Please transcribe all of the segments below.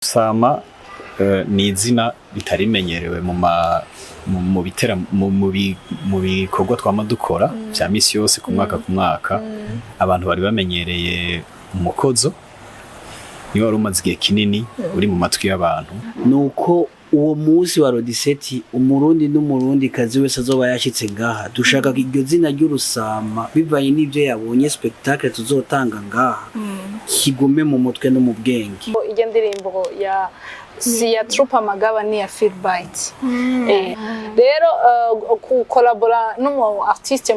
Urusama ni izina ritarimenyerewe mu bikorwa twama dukora vya misi yose ku mwaka abantu bari bamenyereye umukozo niwe wari umaze igihe kinini uri mu matwi y'abantu. Nuko uwo musi wa Rodiseti umurundi n'umurundi kazi wese azoba yashitse ngaha dushaka iryo zina ry'Urusama bivanye n'ivyo yabonye spectacle tuzotanga ngaha kigume mu mutwe no mu bwenge. Iyo ndirimbo ya Troupe Amagaba ni ya Philbyte. Rero kukolabora n'umu artiste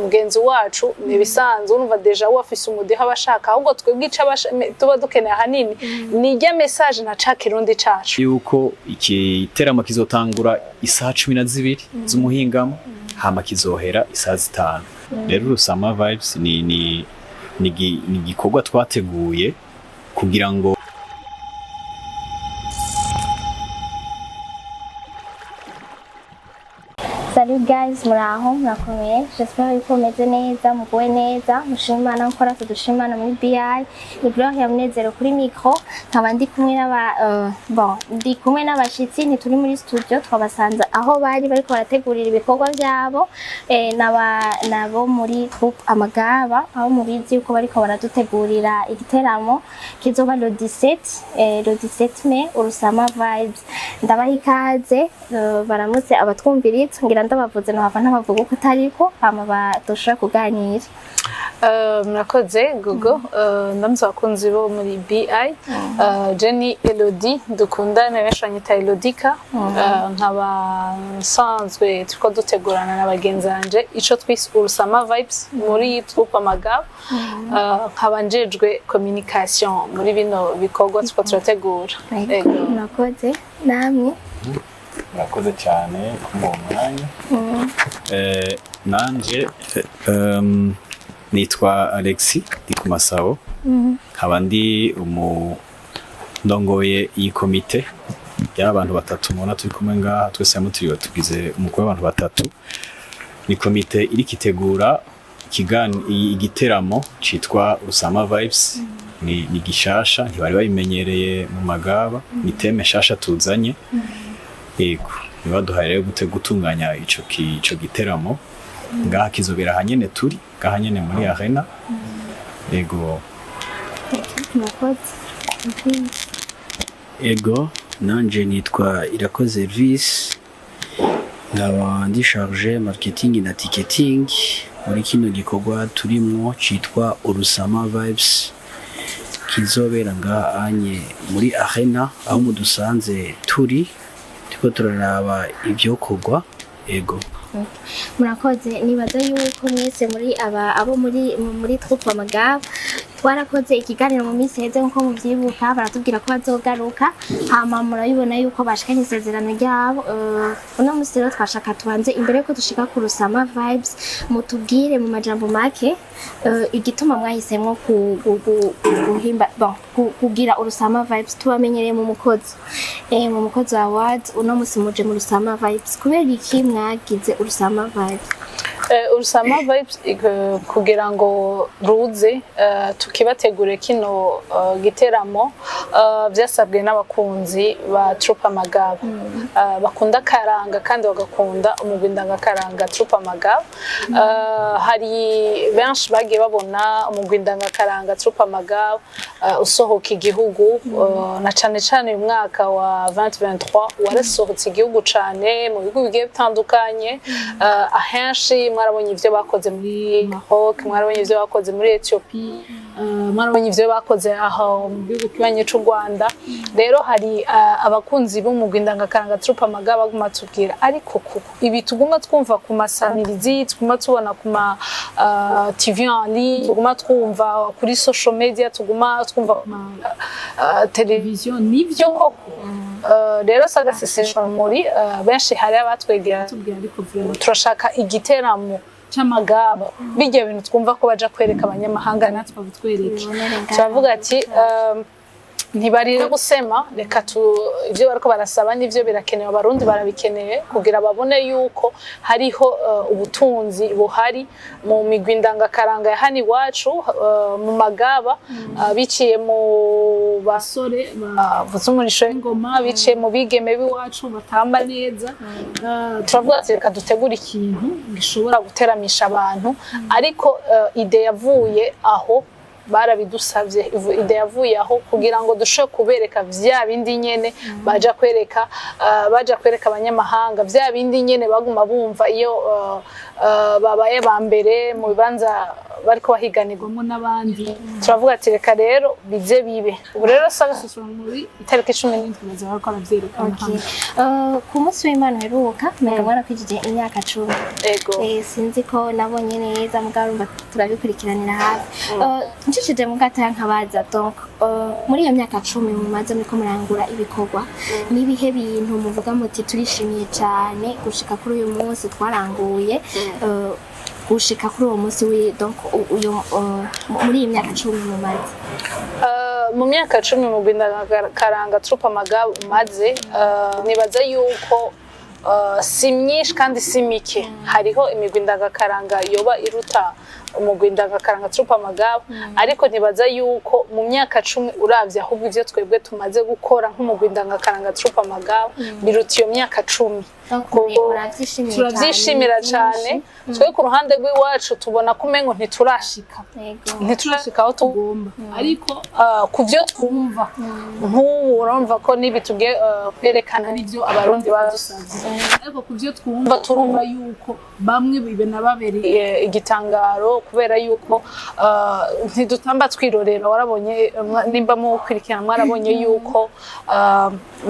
mugenzi wacu nibisanzwe urumva deja wafise umudeha abashaka ahubwo twebwe ica tuba dukeneye hanini ni irya message na cakirundi cacu yuko ikiteramo kizotangura isaha 12 z'umuhingamo hama kizohera isaha 5. Rero Urusama Vibes ni igikorwa twateguye kugira ngo Salut guys, muraho murakomeye. J'espère ko meze neza, muguwe neza. Mushimana nkora tudushimana muri BI. Ni Gloria Yamunezero kuri micro. Nkaba ndi kumwe n'abashitsi ntituri muri studio twabasanze aho bariko barategurira ibikorwa byabo nabo muri Troupe Amagaba aho mubizi uko bariko baradutegurira igiteramo kizoba le 17 Mai Urusama Vibes. Ndabaha ikaze baramutse abatwumviritse ngira ndabavuze no hava ntabavuga uko tariko hama badoshora kuganira. Murakoze Gogo ndamutse abakunzi bo muri BI Jenny Elodie dukundana bashanyita Elodika nkaba nsanzwe turiko dutegurana n'abagenzi banje ico twise Urusama Vibes muri Troupe Amagaba nkaba njejwe communication muri bino bikorwa turiko turategura. Murakoze namwe. Murakoze cyane mu mwanya. Nanje nitwa Alexis Dikumasabo nkaba ndi ndongoye iyi komite y'abantu batatu mubona turi kumwe ngaha twese hamwe tugize umukwe w'abantu batatu. Ni komite iri kitegura igiteramo citwa Urusama Vibes. Ni gishasha ntibari bayimenyereye mu Magaba ni teme shasha tuzanye. Yego nibaduhaye rero gutunganya ico giteramo ngaha kizobera hanyene turi ngaha nyene muri arena. Yego Ego nanje nitwa Irakoze Elvis nkaba ndi chargé marketing na ticketing muri kino gikorwa turimwo citwa Urusama Vibes kizobera ngaha anye muri arena aho mudusanze turi tiko turaraba ivyo kogwa. Ego murakoze nibaza yuko mwese muri abo muri Troupe Amagaba twarakoze ikiganiro mu minsi heze nko muvyibuka baratubwira ko bazogaruka hama murabibona yuko bashikanye isezerano ryabo. Uno musi rero twashaka tubanze imbere ko dushika ku Urusama Vibes mutubwire mu majambo make igituma mwahisemwo kugira Urusama Vibes tubamenyereye mu mukozi awards. Uno musi muje mu Urusama Vibes kubera iki mwagize Urusama Vibes? Urusama Vibes kugira ngo ruze tukibategure kino giteramo vyasabwe n'abakunzi ba Troupe Amagaba bakunda karanga kandi bagakunda umugwi ndangakaranga Troupe Amagaba. Hari benshi bagiye babona umugwi ndangakaranga Troupe Amagaba usohoka igihugu na cane uyu mwaka wa 2023 warasohotse igihugu cane mu bihugu bigiye bitandukanye. Ahenshi mwarabonye ivyo bakoze muri Maroc, mwarabonye ivyo bakoze muri Ethiopia, mwarabonye ivyo bakoze aho mu gihugu kibanye c'u Rwanda. Rero hari abakunzi b'umugwi ndangakaranga Troupe Amagaba baguma tubwira ariko ibi tuguma twumva ku masanirizi tuguma tubona ku ma TV en ligne tuguma twumva kuri social media tuguma twumva ku television nivyo koko. Rero sagaseseshwa muri benshi hari abatwegera tubwira ariko turashaka igiteramo c'Amagaba bijye bintu twumva ko baja kwereka abanyamahanga natwe bitwereke. Turavuga ati ntibarira gusema reka ivyo bariko barasaba nivyo birakenewe abarundi barabikeneye kugira babone yuko hariho ubutunzi buhari mu migwi ndangakaranga ya hani wacu mu Magaba biciye mu basore bavuze umurisho w'ingoma biciye mu bigeme b'iwacu batamba neza turavuga ati reka dutegura ikintu gishobora guteramisha abantu ariko ide yavuye aho barabidusabye ide yavuye aho kugira ngo dushobore kubereka vya bindi nyene baja kwereka abanyamahanga vya bindi nyene baguma bumva iyo babaye ba mbere mu bibanza bariko bahiganirwamo n'abandi turavuga ati reka rero bize bibe ubu rero sagasuzuma muri itariki 17 maze bariko baravyerekana ku munsi w'Imana heruka mera mwarakwijije imyaka 10 ego sinzi ko nabonye neza mugarumba turabikurikiranira hafi nshishije mu gataya nkabaza donc muri iyo myaka 10 mumaze muriko murangura ibikorwa nibihe bintu muvuga muti turishimiye cyane gushika kuri uyu munsi twaranguye gushika kuri uwo munsi donc muri iyi myaka 10 mumaze mu myaka 10 mu Rwanda Troupe Amagaba umaze nibaza yuko si myinshi kandi si mike hariho imigwi ndangakaranga yoba iruta umugwi ndangakaranga Troupe Amagaba ariko ntibaza yuko mu myaka 10 uravye ahubwo ivyo twebwe tumaze gukora nk'umugwi ndangakaranga Troupe Amagaba biruta iyo myaka 10 turavyishimira cyane twe ku ruhande rw'iwacu tubona ko umengo ntiturashika aho tugomba ariko kuvyo twumva nk'ubu urumva ko nibi tugiye kwerekana n'ivyo abarundi badusavye ariko kuvyo twumva turumva yuko bamwe bibe nababereye igitangaro kubera yuko ntidutamba twirorera warabonye nimba mu kwirikirana mwarabonye yuko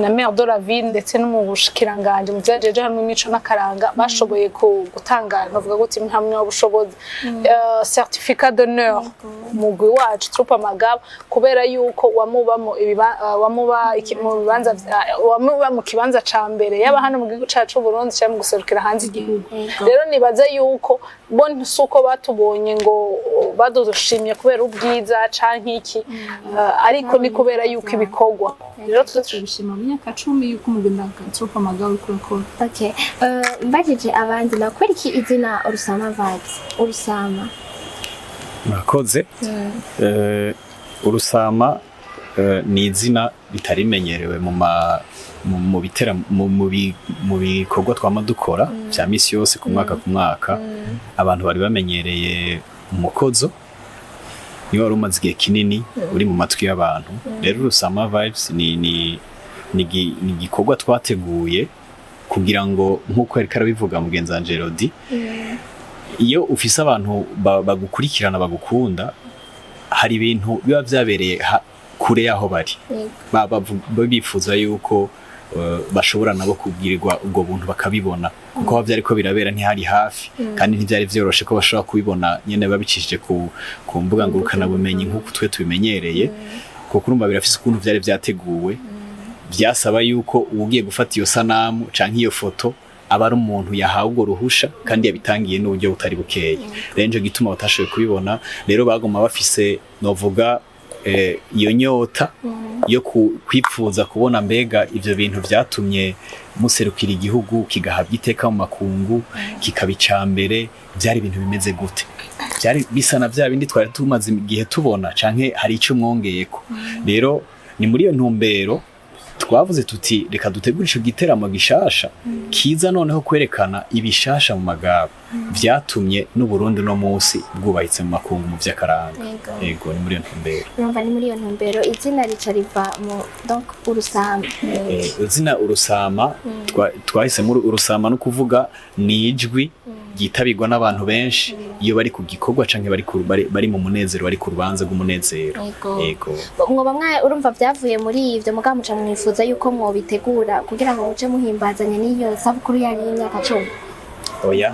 na maire de la ville ndetse no mu bushikiranganje mu vyajeje hamwe imico n'akaranga bashoboye gutanga navuga guti impamya y'ubushobozi certificat d'honneur mugwi wacu Troupe Amagaba kubera yuko wamuba mu kibanza ca mbere yaba hano mu gihugu cacu Burundi cyangwa mu guserukira hanze igihugu rero nibaza yuko bo nsuko batubonye ngo badushimye kubera ubwiza canke iki ariko ni kubera yuko ibikorwa rero turabishima mu myaka 10 yuko umugenda Troupe Amagaba ukora okay mbajije abandi nakwera iki izina Urusama Vibes Urusama murakoze Urusama ni izina ritarimenyerewe mu bikorwa twama dukora vya misi yose ku mwaka abantu bari bamenyereye umukozo niwe wari umaze igihe kinini uri mu matwi y'abantu rero Urusama Vibes ni igikorwa twateguye kugira ngo nk'uko yari karabivuga mugenzi wa Gerodi iyo ufise abantu bagukurikirana bagukunda hari ibintu biba vyabereye kure yaho bari bifuza yuko bashobora nabo kubwirirwa ubwo buntu bakabibona kuko aho vyariko birabera ntihari hafi kandi ntivyari vyoroshe ko bashobora kubibona nyene babicishije ku mbuga ngurukana bumenyi nk'uko twe tubimenyereye kuko urumva birafise ukuntu vyari vyateguwe vyasaba yuko ugiye gufata iyo sanamu canke iyo foto aba ari umuntu yahawe ubwo ruhusha kandi yabitangiye n'uburyo butari bukeye rero nje gituma batashoboye kubibona rero bagoma bafise novuga iyo nyota yo kwipfuza kubona mbega ivyo bintu vyatumye muserukira igihugu kigahabwa iteka mu makungu kikabica mbere byari ibintu bimeze gute byari bisa na vya bindi twari tumaze igihe tubona canke hari ico mwongeyeko rero ni muri iyo ntumbero twavuze tuti reka dutegura ico giteramo gishasha kiza noneho kwerekana ibishasha mu Magaba vyatumye n'u Burundi no munsi bwubahitse mu makungu mu vy'akaranga yego ni muri iyo ntumbero numva ni muri iyo ntumbero izina rica riva mu donc Urusama izina Urusama twahise muri Urusama no kuvuga ni ijwi gitabirwa n'abantu benshi iyo bari ku gikorwa canke bari mu munezero bari ku rubanza rw'umunezero yego mwoba mwaye urumva vyavuye muri ivyo mugamuca mwifuza yuko mwobitegura kugira ngo muce muhimbazanye n'iyo sabukuru yari y'imyaka 10 oya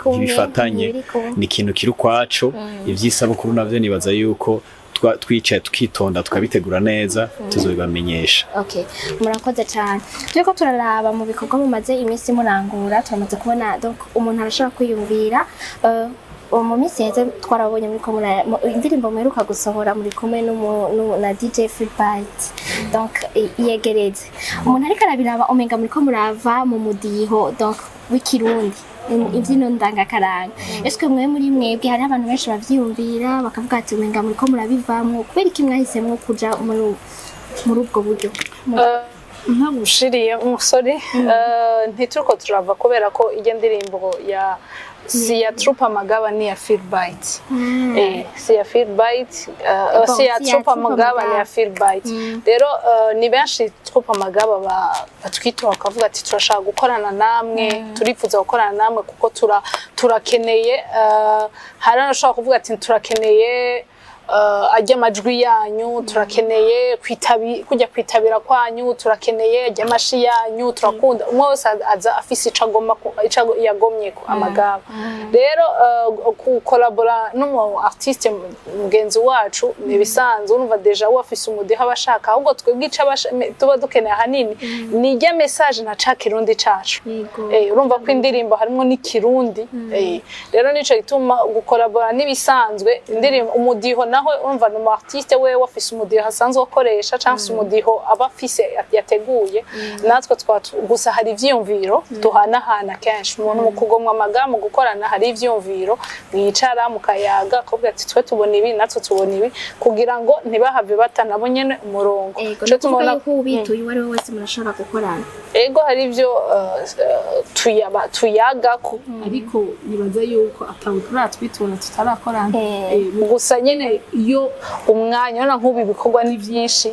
ntibifatanye ni ikintu kiri ukwaco ivy'isabukuru navyo nibaza yuko twicaye tukitonda tukabitegura neza tuzobibamenyesha okay murakoze cyane turiko turaraba mu bikorwa mumaze iminsi murangura turamaze kubona donc umuntu arashobora kwiyumvira mu minsi yeze twarabonye muri ko indirimbo muheruka gusohora muri kumwe na DJ Philbyte donc yegereze umuntu ariko arabiraba omenga muri ko murava mu mudiho donc w'ikirundi imbyino ndangakaranga ese mwe muri mwebwe hari abantu benshi bavyiyumvira bakavuga ati umenga muri ko murabivamwo kubera iki mwahisemwo kuja muri ubwo buryo ntagushiriye umusore ntituruko turava kubera ko iyo ndirimbo ya si ya Troupe Amagaba ni ya Philbyte si ya Philbyte si ya Troupe Amagaba ni ya Philbyte rero ni benshi Troupe Amagaba batwita bakavuga ati turashaka gukorana namwe turifuza gukorana namwe kuko turakeneye hari n'abashaka kuvuga ati turakeneye ajya amajwi yanyu turakeneye kujya kwitabira kwanyu turakeneye ajya amashi yanyu turakunda umwe wese aza afise ico yagomye ku Amagaba rero kukolabora n'umu artiste mugenzi wacu ni bisanzwe urumva deja wafise umudiho abashaka ahubwo twebwe tuba dukeneye hanini ni ijya message na ca kirundi cacu urumva ko indirimbo harimo n'ikirundi rero nico gituma gukolabora nibisanzwe indirimbo umudiho naho urumva no artiste we wafise umudiho hasanzwe akoresha cyangwa umudiho aba afise yateguye natwe gusa hari ivyumviro duhanahana kenshi umuntu mu kugomwa amagambo gukorana hari ivyumviro mwicara mukayaga kuvuga ati twe tubona ibi natwe tubona ibi kugira ngo ntibahave batanabo nyene umurongo cyo tumona ko ubituye wari wese murashobora gukorana ego hari ivyo tuyaga ko ariko nibaza yuko atawukura twituna tutarakorana gusa nyene iyo umwanya na nk'ubu ibikorwa ni byinshi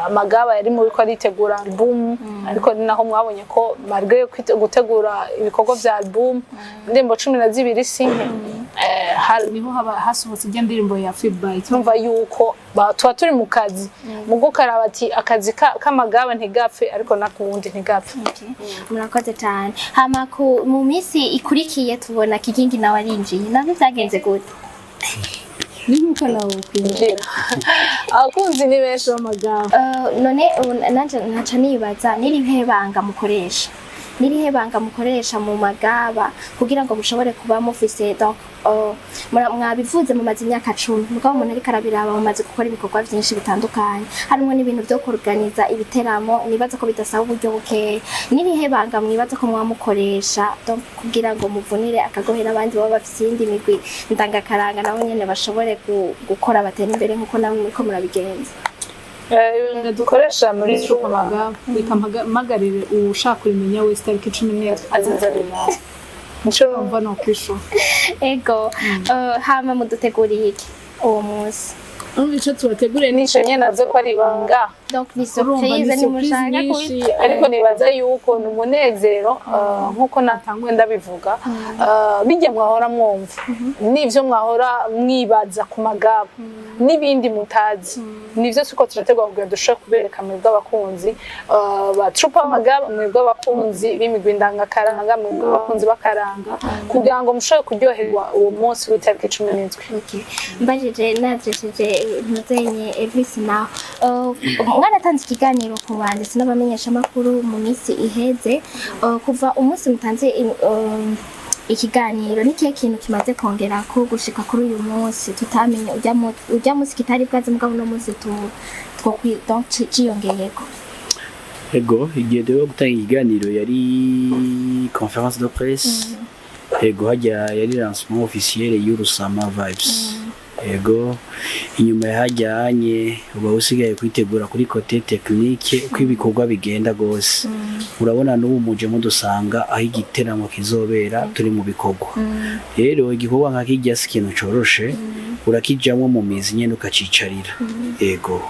Amagaba yari mu biko aritegura album ariko naho mwabonye ko marge gutegura ibikorwa vya album ndimbo 12 sinke niho hasohotse ijya ndirimbo ya Philbyte numva yuko tuba turi mu kazi mu gukaraba ati akazi k'Amagaba ntigapfe ariko nakundi ntigapfe murakoze cyane hama mu minsi ikurikiye tubona Kigingi nawe arinjiye nabyo byagenze gute ni nkuko nawe kwinjira abakunzi ni benshi b'Amagaba none nanje nkaca nibaza nirihebanga mukoresha mu Magaba kugira ngo mushobore kuba mufise donc mwabivuze mu mazi imyaka 10 mugabo umuntu ariko arabiraba mu mazi gukora ibikorwa byinshi bitandukanye harimo n'ibintu byo kuorganiza ibiteramo nibaza ko bidasaba uburyo buke nirihebanga mwibaza ko mwamukoresha donc kugira ngo muvunire akagohera abandi baba bafise indi migwi ndangakaranga nabo nyene bashobore gukora batera imbere nkuko namwe muriko murabigenza dukoresha muri Troupe Amagaba bikamagarire ushaka kurimenya wese tariki 11 azazarira nshuro mva no kwisho ego hama muduteguriye iki uwo munsi ico tubateguriye nisho nyene nazo ko ari banga donc ni surprise ni mushaka kubita ariko nibaza yuko numunezero nkuko natangwe ndabivuga bijya mwahora mwumva nivyo mwahora mwibaza ku Magaba nibindi mutazi nivyo tuko turategwa kugira dushobore kubereka mu bw'abakunzi ba Troupe Amagaba mu bw'abakunzi b'imigwi ndangakaranga mu bw'abakunzi bakaranga kugira ngo mushobore kuryoherwa uwo munsi w'itariki 17 okay mbajije nadresheje ntuzenye Elvis naho mwaratanze ikiganiro ku banditsi n'abamenyesha makuru mu minsi iheze kuva umunsi mutanze ikiganiro nikiye kintu kimaze kongera ko gushika kuri uyu munsi tutamenye ujya munsi kitari bwaze mugabo no munsi donc ciyongeyeko ego igihe rero gutanga ikiganiro yari conférence de presse ego hajya yari lancement officiel y'Urusama Vibes ego inyuma yahajyanye uba usigaye kwitegura kuri côté technique uko ibikorwa bigenda gose urabona n'ubu muje mudusanga aho igiteramo kizobera turi mu bikorwa rero igikorwa nka kijya sikintu coroshe urakijamwe mu mizi nyene ukacicarira ego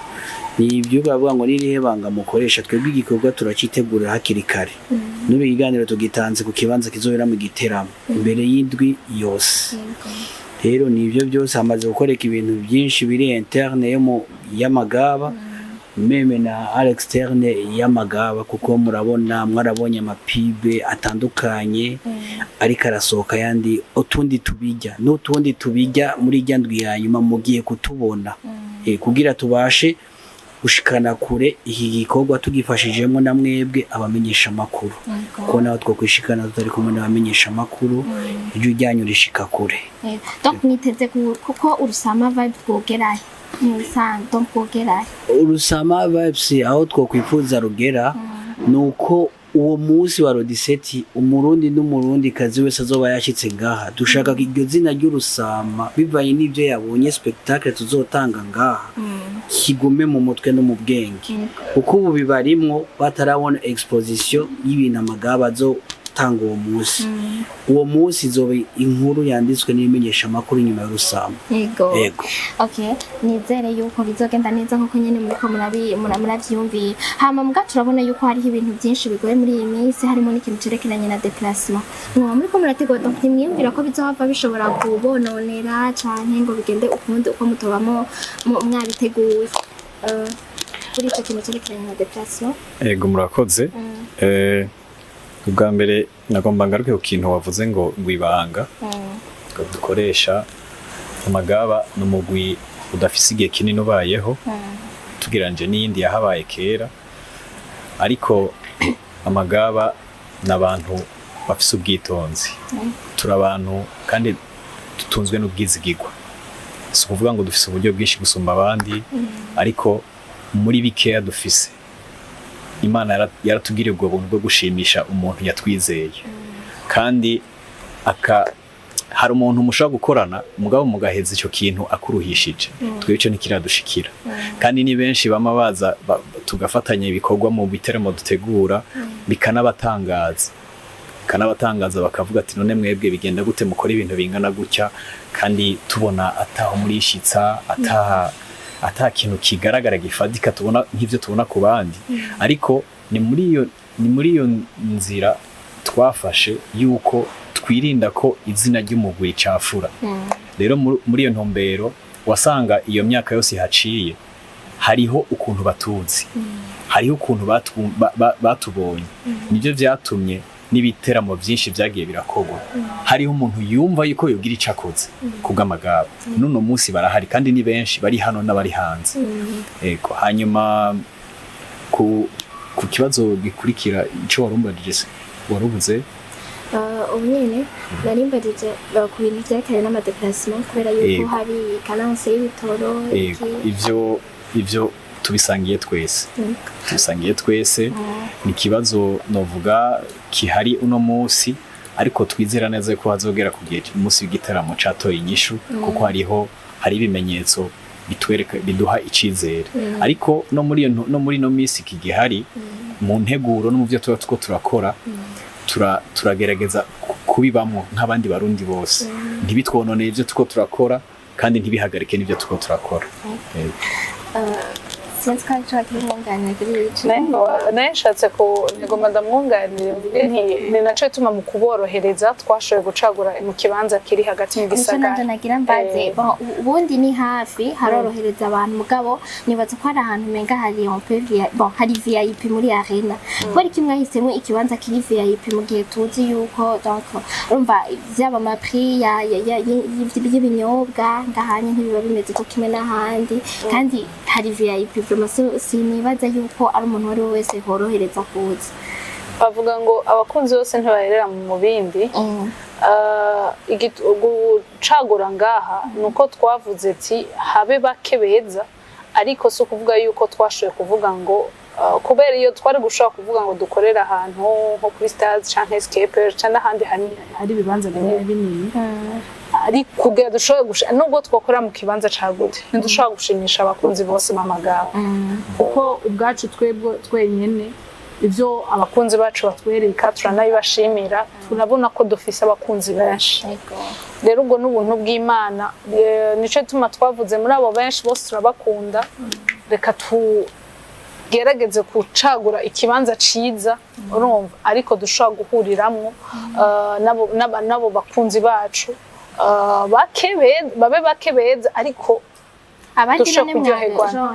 ni ibyo bavuga ngo nirihebanga mukoresha twebwe igikorwa turacitegura hakiri kare n'ubu ikiganiro tugitanze ku kibanza kizobera mu giteramo imbere y'indwi yose rero nivyo byose hamaze gukoreka ibintu byinshi biri interne yo y'Amagaba meme na externe y'Amagaba kuko mwarabonye amapibe atandukanye ariko arasohoka yandi utundi tubijya muri ryandwi ya nyuma mugiye kutubona kugira tubashe gushikana kure iki gikorwa tugifashijemo na mwebwe abamenyesha makuru ko naho two kwishikana tutari kumwe n'abamenyesha makuru ijyo ryanyu rishika kure donc niteze kuko Urusama Vibes bwogeraye Urusama Vibes aho two kwifuza rugera nuko uwo munsi wa rodiseti umurundi n'umurundi kazi wese azoba yashitse ngaha dushaka iryo zina ry'Urusama bivanye n'ivyo yabonye spectacle tuzotanga ngaha kigume mu mutwe no mu bwenge kuko ubu bibarimwo batarabona exposition y'ibintu Amagaba azotanga uwo munsi uwo munsi izoba inkuru yanditswe n'imenyesha makuru nyuma y'Urusama yego okay nizere yuko bizogenda neza nkuko nyene muriko muravyumviye hama mbwa turabona yuko hariho ibintu byinshi bigoye muri iyi minsi harimo n'ikintu cerekeranye na déplacement muriko murategura donc nimwiyumvira ko bizohava bishobora kubononera canke ngo bigende ukundi uko mutobamo mwabiteguye kuri icyo kintu cerekeranye na déplacement ego murakoze ubwa mbere nagomba ngaruke ku kintu wavuze ngo ibanga dukoresha Amagaba n'umugwi udafise igihe kinini ubayeho tugiranje n'iyindi yahabaye kera ariko Amagaba n'abantu bafise ubwitonzi turi abantu kandi dutunzwe n'ubwizigirwa si ukuvuga ngo dufise uburyo bwinshi gusumba abandi ariko muri bikeya dufise Imana yaratugiriye ubwo buntu bwo gushimisha umuntu yatwizeye kandi hari umuntu mushobora gukorana mugabo mugaheza icyo kintu akuruhishije twebwe ntikiradushikira kandi ni benshi bama baza tugafatanya ibikorwa mu biteramo dutegura bikanabatangaza bakavuga ati none mwebwe bigenda gute mukora ibintu bingana gutya kandi tubona ataho murishitsa ata kintu kigaragara gifadika tubona nk'ivyo tubona ku bandi ariko ni muri iyo nzira twafashe yuko twirinda ko izina ry'umugwi cafura rero muri iyo ntumbero wasanga iyo myaka yose haciye hariho ukuntu batuzi hariho ukuntu batubonye nivyo vyatumye n'ibiteramo byinshi byagiye birakorwa hariho umuntu yumva yuko yogira icakoze kubw'Amagaba nuno munsi barahari kandi ni benshi bari hano n'abari hanze ego hanyuma ku kibazo gikurikira ico warubuze nyine narimbarije ku bintu byerekanye n'amadeplacement kubera yuko hari kananse y'ibitoro ivyo tubisangiye twese ni kibazo novuga kihari uno munsi ariko twizera neza ko hazogera kugiye umunsi w'igitaramo catoye inyishu kuko hari ibimenyetso bitwereka biduha icizere ariko no muri no minsi kigihari mu nteguro no mu byo tuba turakora turagerageza kubibamwo nk'abandi barundi bose ntibitwononeye ibyo tuko turakora kandi ntibihagarike n'ibyo tuko turakora nashatse ko nigomba ndamwunganira ni naco ituma mu kuborohereza twashoboye gucagura mu kibanza kiri hagati mu gisagara nagira mbaze ubundi ni hafi harorohereza abantu mugabo nibaza ko hari ahantu menga hari VIP muri arena bari kimwe yahisemo ikibanza kiri VIP mu gihe tuzi yuko donc urumva byaba amapri y'ibinyobwa ngahanye ntibiba bimeze ko kimwe n'ahandi kandi hari VIP sinibaza yuko ari umuntu wari wese horohereza kuza bavuga ngo abakunzi bose ntibaherera mu bindi gucagura ngaha nuko twavuze ati habe bake beza ariko si ukuvuga yuko twashoboye kuvuga ngo kubera iyo twari gushobora kuvuga ngo dukorera ahantu nko kuri stars canke escape canke ahandi hari ibibanza binini ariko kugira dushobore nubwo twakora mu kibanza cagute ntidushobora gushimisha abakunzi bose b'Amagaba kuko ubwacu twebwe twenyene ivyo abakunzi bacu batwereka turanabibashimira turabona ko dufise abakunzi benshi rero ubwo n'ubuntu bw'Imana nico tuma twavuze muri abo benshi bose turabakunda reka gerageze kucagura ikibanza ciza urumva ariko dushobora guhuriramwo nabo bakunzi bacu babe bake beza ariko abandi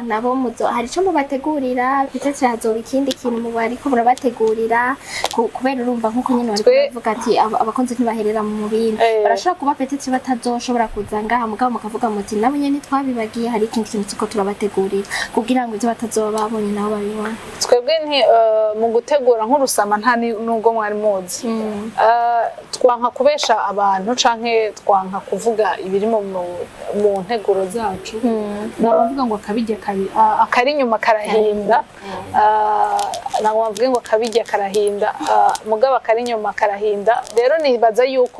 nabo muzo hari ico mubategurira bitetse hazoba ikindi kintu mubari ko murabategurira kubera urumva nkuko nyine baravuga ati abakonzi ntibaherera mu mubindi barashobora kuba petetse batazoshobora kuza ngaha mugabo mukavuga muti nabo nyene twabibagiye hari ikindi kintu tuko turabategurira kugira ngo ivyo batazoba babonye nabo babibona twebwe mu gutegura nk'Urusama nta nubwo mwari muzi twanka kubesha abantu canke twanka kuvuga ibiri mu nteguro zacu nabavuga ngo akabijya akari nyuma karahinda ntabwo bavuga ngo akabirya karahinda mugabo akari inyuma karahinda rero nibaza yuko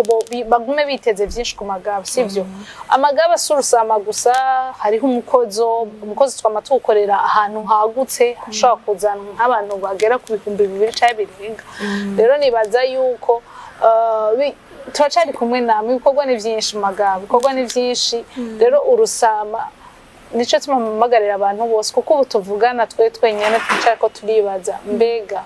bagume biteze byinshi ku magaba sivyo amagaba si urusama gusa hariho umukozi twama tuwukorera ahantu hagutse hashobora kuzana nk'abantu bagera ku 2,000 cyangwa birenga rero nibaza yuko turacari kumwe namwe ibikorwa ni byinshi magaba ibikorwa ni byinshi rero urusama nico tumamagarira abantu bose kuko ubu tuvugana twenyene twicara ko turibaza mbega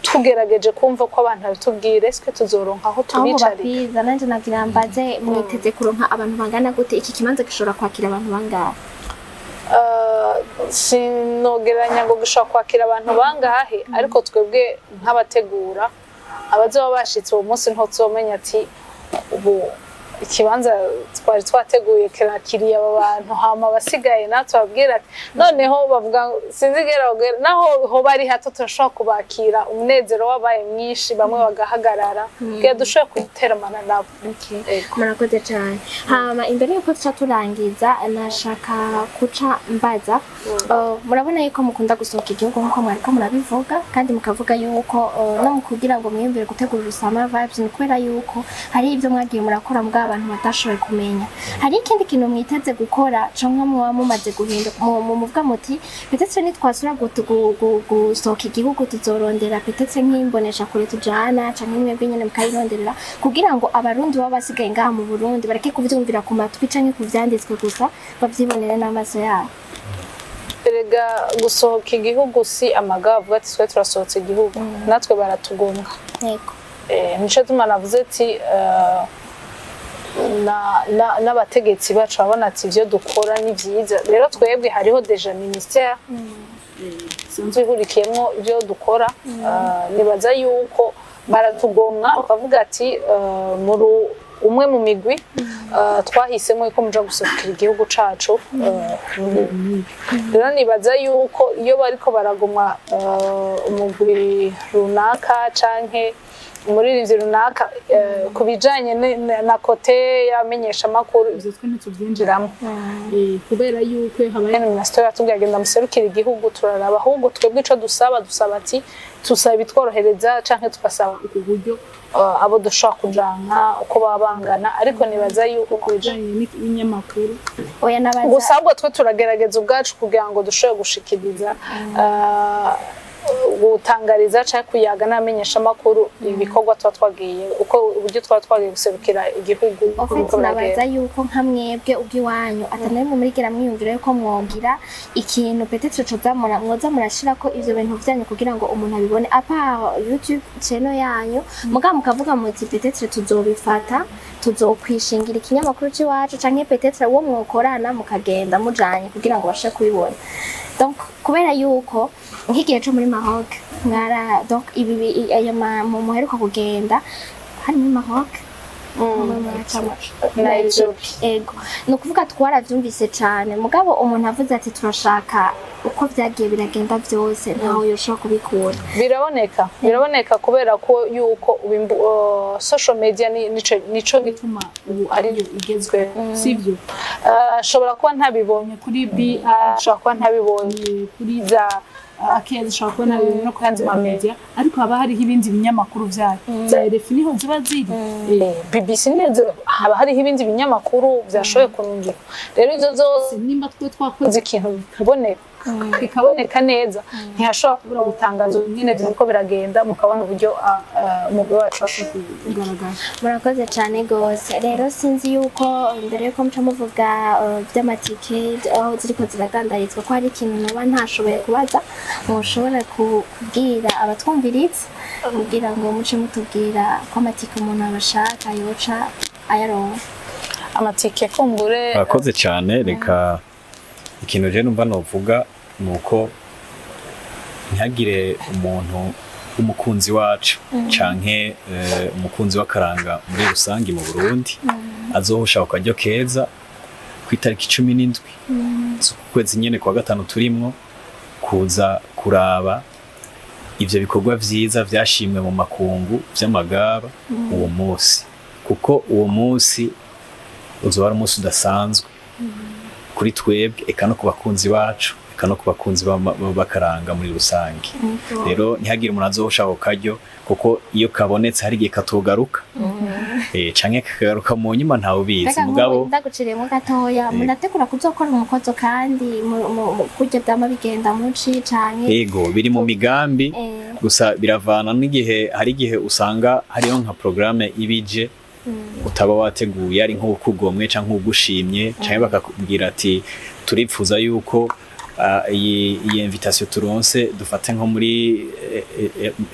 tugerageje kumva ko abantu babitubwire eske tuzoronka aho tubicarira nanje nagira mbaze mwiteze kuronka abantu bangana gute iki kimanza gishobora kwakira abantu bangahe sinogeranya ngo gishobora kwakira abantu bangahe ariko twebwe nk'abategura abazoba bashitse uwo munsi ntozomenya ati ubu ikibanza twari twateguye kirakiriye aba bantu hama basigaye natwe babwira ati noneho bavuga sinzigera naho ho bari hato turashobora kubakira umunezero wabaye mwinshi bamwe bagahagarara kugira dushobore kuteramana nabo murakoze cyane hama imbere yuko tuca turangiza nashaka kuca mbaza murabona yuko mukunda gusohoka igihugu nkuko mwariko murabivuga kandi mukavuga yuko no mukugira ngo mwiyumvire gutegura Urusama Vibes ni kubera yuko hari ibyo mwagiye murakora abantu batashoboye kumenya hari ikindi kintu mwiteze gukora canke muba mumaze guhinduka muvuga muti petetse nitwasura gusohoka igihugu tuzorondera petetse nk'imbonesha kure tujana canke mwebwe nyene mukayironderera kugira ngo abarundi baba basigaye ngaha mu Burundi bareke kuvyumvira ku matwi canke kuvyanditswe gusa bavyibonere n'amaso yabo erega gusohoka igihugu si amagaba avuga ati twe turasohotse igihugu natwe baratugomwa yego nico tumanavuze ati n'abategetsi bacu babona ati ibyo dukora ni byiza rero twebwe hariho deja ministère sinzi ihurikiyemo ibyo dukora nibaza yuko baratugomwa bakavuga ati umwe mu migwi twahisemo yuko muja gusohokera igihugu cacu rero nibaza yuko iyo bariko baragomwa umugwi runaka canke umuririmbyi runaka kubijanye na kote yamenyesha makuru ivyo twe ntituvyinjiramo kubera yuko habaye ministeri yatubwiye agenda muserukira igihugu turaraba ahubwo twebwe ico dusaba ati tusaba bitworohereza canke tugasaba ku buryo abo dushaka kujanka uko babangana ariko nibaza yuko kubijanye n'ibinyamakuru oya nabaza gusa ahubwo twe turagerageza ubwacu kugira ngo dushobore gushikiriza gutangariza cyangwa kuyaga n'amenyesha makuru ibikorwa twa twagiye uko uburyo twa twagiye guserukira igihugu uko nabaza yuko nka mwebwe ubwiwanyu atanari mu murigera mwiyumvira yuko mwogira ikintu peut-être cozamura mwoza murashira ko ivyo bintu vyanyu kugira ngo umuntu abibone apa YouTube channel yanyu muga mukavuga muti peut-être tuzobifata tuzokwishingira ikinyamakuru c'iwacu canke peut-être uwo mwokorana mukagenda mujanye kugira ngo bashe kubibona donc kubera yuko nk'igihe cyo muri Maroc donc ibi muheruka kugenda hari muri Maroc ego no kuvuga twaravyumvise cyane mugabo umuntu avuze ati turashaka uko byagiye biragenda byose ntaho yoshobora kubikura biraboneka kubera ko yuko social media nico gituma ari igezwe sivyo ashobora kuba ntabibonye kuri ashobora kuba ntabibonye kuri za akeza ushobora kubona ibintu no kuyanze ma media ariko haba hariho ibindi binyamakuru vyayo za RFI niho ziba ziri BBC neza haba hariho ibindi binyamakuru vyashoboye kurungika rero izo zose nimba twe twakoze ikintu bikaboneka neza ntihashobora kubura gutangaza nyine byuko biragenda mukabona uburyo umugwi wacu kugaragara murakoze cyane gose rero sinzi yuko mbere yuko muca muvuga by'amatike aho ziriko ziragandarizwa ko hari ikintu naba ntashoboye kubaza mushobora kubwira abatwumviritse kugira ngo muce mutubwira ko amatike umuntu abashaka yoca ayaronka amatike kumbure akoze cyane reka ikintu je numva novuga nuko ntihagire umuntu umukunzi wacu canke umukunzi w'akaranga muri rusangi mu Burundi azohusha ukaryo keza ku itariki 17 z'ukwezi nyene kwa gatanu turimwo kuza kuraba ivyo bikorwa vyiza vyashimwe mu makungu vy'amagaba uwo munsi kuko uwo munsi uzoba ari umunsi udasanzwe kuri twebwe eka no ku bakunzi bacu eka no ku bakunzi bakaranga muri rusange. Rero ntihagire umuntu azoshaka karyo kuko iyo kabonetse hari igihe katogaruka canke kagaruka mu nyuma ntawe ubizi. Mugabo ndaguciriyemo gatoya munategura kuzokora umukozo kandi kurya byama bigenda muci canke yego biri mu migambi gusa biravana n'igihe hari igihe usanga hariyo nka programme ibije utaba wateguye ari nko kugomwe canke ugushimye canke bakakubwira ati turipfuza yuko iyi invitation turonse dufate nko muri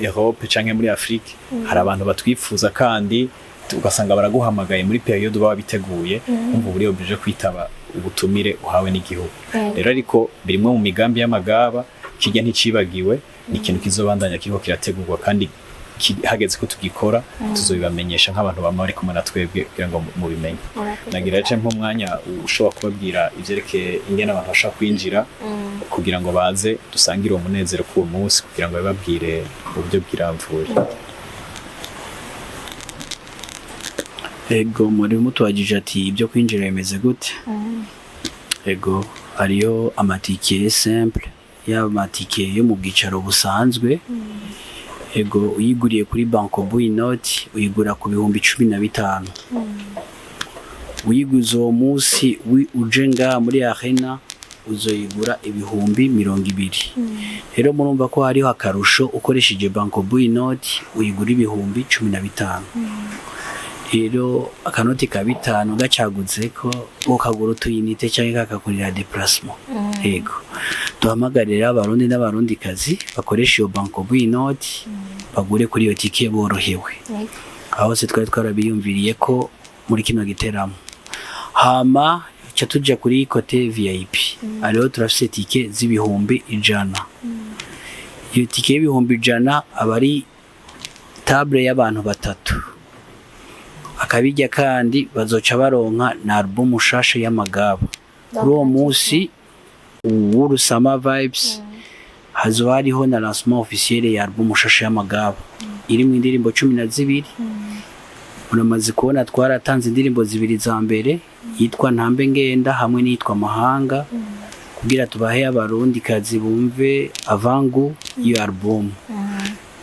Europe canke muri Afrique hari abantu batwifuza kandi ugasanga baraguhamagaye muri periode baba biteguye umva buri oblige kwitaba ubutumire uhawe n'igihugu. Rero ariko birimwe mu migambi y'amagaba kijya nticibagiwe ni ikintu kizobandanya kiriko kirategurwa kandi hageze ko tugikora tuzobibamenyesha nk'abantu bama bari kumwe na twebwe kugira ngo mubimenye. Nagira ce nk'umwanya ushobora kubabwira ivyerekeye ingene abantu bashaka kwinjira kugira ngo baze dusangire uwo munezero ku munsi kugira ngo bababwire uburyo bw'iramvura. Ego muri mutwagije ati ibyo kwinjira bimeze gute? Ego ariyo amatike simple ya amatike yo mu bwicaro busanzwe. Ego uyiguriye kuri Banco Buinoti uyigura ku bihumbi 15. Uyiguze uwo munsi uje ngaha muri arena uzoyigura ibihumbi 20. Rero murumva ko hariho akarusho ukoresheje Banco Buinoti uyigura ibihumbi 15. Rero akanoti ka 5 gacaguze ko ukagura utuyinite cyangwa kakakurira déplacement. Yego duhamagarira abarundi n'abarundi kazi bakoresha iyo Banco Buinoti bagure kuri iyo tike borohewe. Aho se twari twarabiyumviriye ko muri kino giteramo hama cyo tujya kuri kote VIP ariho turafise tike z'ibihumbi 100. Iyo tike y'ibihumbi 100 abari table y'abantu batatu akabijya kandi bazoca baronka na album shasha y'amagaba. Kuri uwo munsi Urusama Vibes hazo hariho na lancement officiel ya album shasha y'amagaba irimo indirimbo 12. Uramaze kubona twaratanze indirimbo 2 za mbere yitwa Ntambe Ngenda hamwe n'yitwa Mahanga kugira tubahe abarundi kazi bumve avangu iyo album.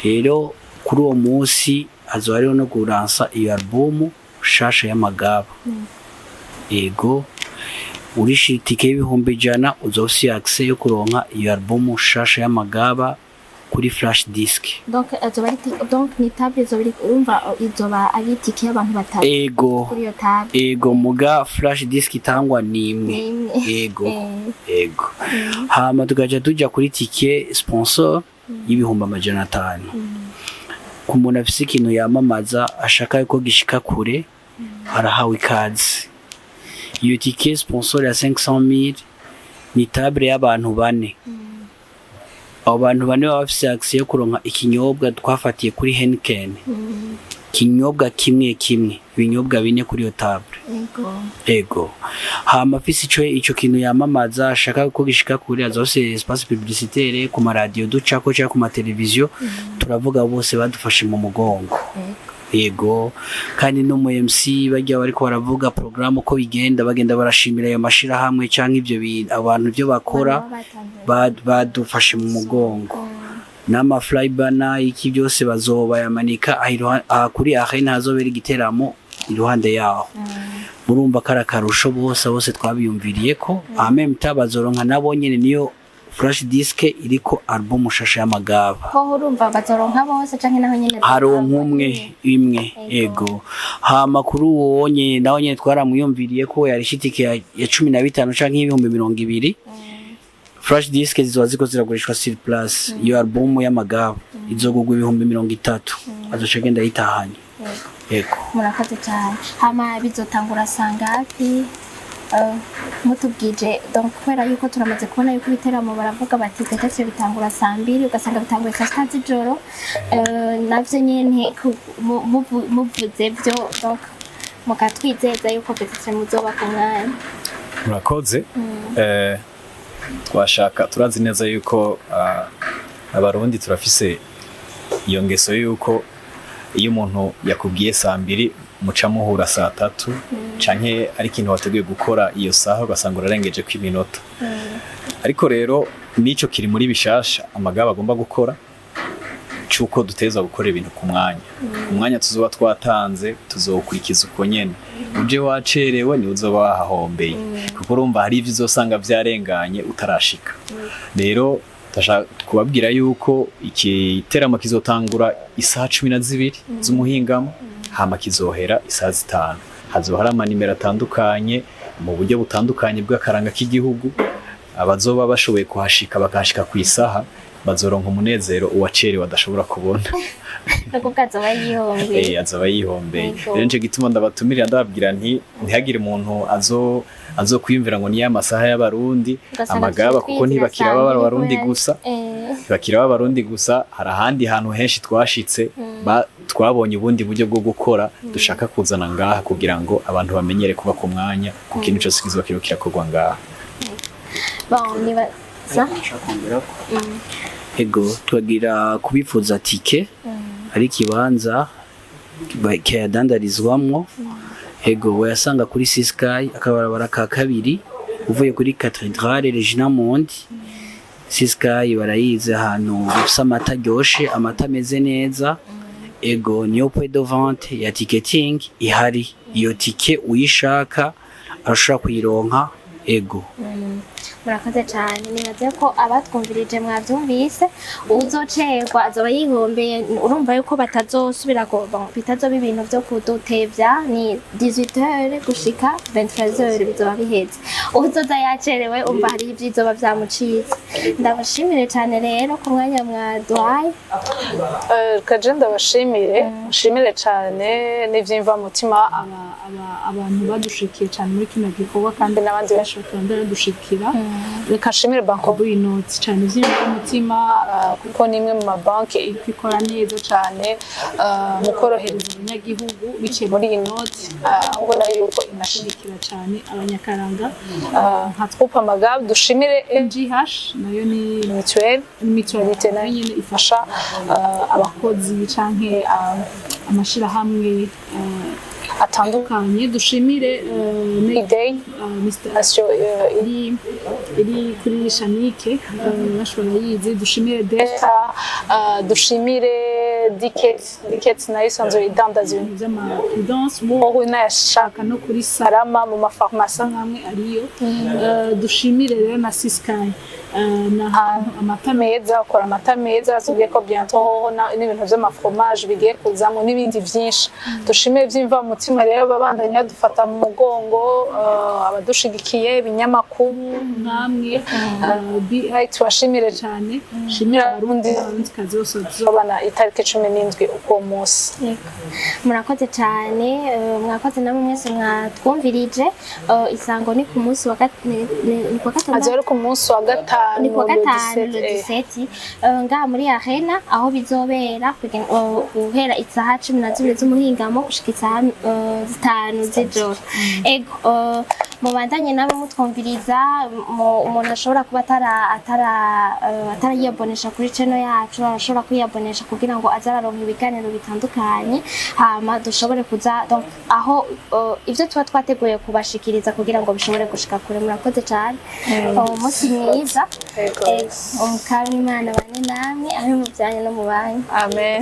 Rero kuri uwo munsi hazo hariho no kuransa iyo album shasha y'amagaba. Ego urishi tike y'ibihumbi 100 uzofisi access yo kuronka iyo album shasha y'amagaba kuri flash disk. Donc ni table zobiri urumva izoba ari tike y'abantu batatu. Ego kuri iyo table. Ego muga flash disk itangwa nimwe. Ego ego hama tugaja tujya kuri tike sponsor y'ibihumbi 500. Ku muntu afise ikintu yamamaza ashaka ko gishika kure arahawe ikaze. Iyo tike sponsor ya 500,000 ni table y'abantu 4. Abo bantu 4 bafise access yo kuronka ikinyobwa twafatiye kuri Henken. Kinyobwa kimwe ibinyobwa 4 kuri iyo table. Ego hama afise ico kintu yamamaza ashaka ko gishika kure azose espace publicitaire ku radio ducako cyangwa ku mateleviziyo turavuga bose badufashe mu mugongo. Ego kandi no mu MC bajya bariko baravuga programme ko bigenda bagenda barashimira ayo mashira hamwe cyangwa ivyo abantu byo bakora badufashe mu mugongo. Nama flybana iki byose bazoba yamanika kuri arena hazobera igiteramo iruhande yaho. Murumva karakarusho bose twabiyumviriye ko ameme tabazoronka nabo nyene niyo flash disk iriko album shasha y'amagaba. Ko urumva bazoronka bose canke naho nyene haronka umwe imwe. Ego hama kuri uwo nyene naho nyene twaramuyumviriye ko yari shitike ya 15 canke ibihumbi 20. Flash disk ziziko ziragurishwa sur place. Iyo album y'amagaba izogugwa ibihumbi 30 azoca genda yitahanye. Ego murakaze cyane. Hama bizotangura sangapi? Mutubwije donc kwera yuko turamaze kubona yuko ibiteramo baravuga bati gatatu bitangura saa 2 ugasanga bitangura saa 6 z'ijoro. Navyo nyene muvuze byo donc mukatwizeza yuko bitetse muzoba ku mwanya. Murakoze. Twashaka turazi neza yuko abarundi turafise iyo ngeso yuko iyo umuntu yakubwiye saa 2 muca muhura saa 3 canke ari ikintu wateguye gukora iyo saha ugasanga urarengeje ko iminota. ariko rero nico kiri muri bishasha Amagaba agomba gukora cuko duteza gukora ibintu ku mwanya tuzoba twatanze tuzokurikiza uko nyene uje wacerewe ni uzoba wahahombeye kuko urumva hari ivyo uzosanga vyarenganye utarashika rero ndashaka kubabwira yuko iki teramo kizotangura isaha 12 z'umuhingamo hama kizohera isaha 5 hazoba hari amanimero atandukanye mu buryo butandukanye bw'akaranga k'igihugu abazoba bashoboye kuhashika bakashika ku isaha bazoronka umunezero uwacerewe adashobora kubona Nakubwa azoba yihombeye. Azoba yihombeye. Rero nje gituma ndabatumirira ndababwira nti ntihagire umuntu azo kwiyumvira ngo ni amasaha y'abarundi Amagaba kuko ntibakira abarundi gusa. Bakira abarundi gusa hari ahandi hantu henshi twashitse twabonye ubundi buryo bwo gukora dushaka kuzana ngaha kugira ngo abantu bamenyere kuba ku mwanya kuko ikintu cyose kizwa kirakorwa ngaha. Bon, niba za ego twagira kubifuza tike ari kibanza cyadandarizwamwo ego wayasanga kuri Siskai akabarabara ka kabiri uvuye kuri Cathedrale Regina Monde Siskai barayize ahantu gusa amata ryoshe amata ameze neza ego niyo point de vente ya ticketing ihari iyo tike uyishaka arashobora kuyironka ego murakoze cyane nibaze ko abatwumvirije mwabyumvise uzocerwa azoba yihombeye urumva yuko batazosubira ko bitazoba ibintu byo kudutevya ni 18h gushika 23h bizoba biheze uzoza yacerewe umva hari ibyizoba byamucitse ndabashimire cyane rero ku mwanya mwaduhaye kaje ndabashimire nshimire cyane n'ivyimva mutima abantu badushikiye cyane muri kino gikorwa kandi n'abandi bashaka ndadushikira reka nshimire banko bw'inoti cyane by'umutima kuko nimwe mu mabanki ikora neza cyane mu korohereza abanyagihugu biciye muri iyi noti ubona yuko inashirikira cyane abanyakaranga nka Troupe Amagaba dushimire NGH nayo ni mutualité nayo nyine ifasha abakozi canke amashirahamwe atandukanye dushimire Mayday iri kuri Shanike bashobora yize dushimire Delta dushimire Diket nayo isanzwe idandaza ibintu by'amaprudence wowe nashaka no kuri Salama mu mafarmasi nkamwe ariyo dushimire rero na Siskai amata meza ukora amata meza tugiye ko bientôt n'ibintu by'amafromage bigiye kuzamo n'ibindi byinshi dushimire byimva mutima rero babandanya dufata mu mugongo abadushigikiye binyamakuru namwe tubashimire cyane shimira abarundi kazi yose tuzobana itariki 17 uko munsi murakoze cyane mwakoze namwe mwese mwatwumvirije isango ni ku munsi wa gatanu azero ku munsi wa gatanu ni ku gatanu 17 ngaha muri arena aho bizobera guhera isaha 12 z'umuhingamo gushika isaha 5 z'ijoro ego mubandanye nabo mutwumviriza umuntu ashobora kuba atarayibonesha kuri channel yacu arashobora kuyibonesha kugira ngo azararonka ibiganiro bitandukanye hama dushobore kuza donc aho ivyo tuba twateguye kubashikiriza kugira ngo bishobore gushika kure murakoze cyane umunsi mwiza umukari Imana bane namwe aho mu byanye no mu banyu amen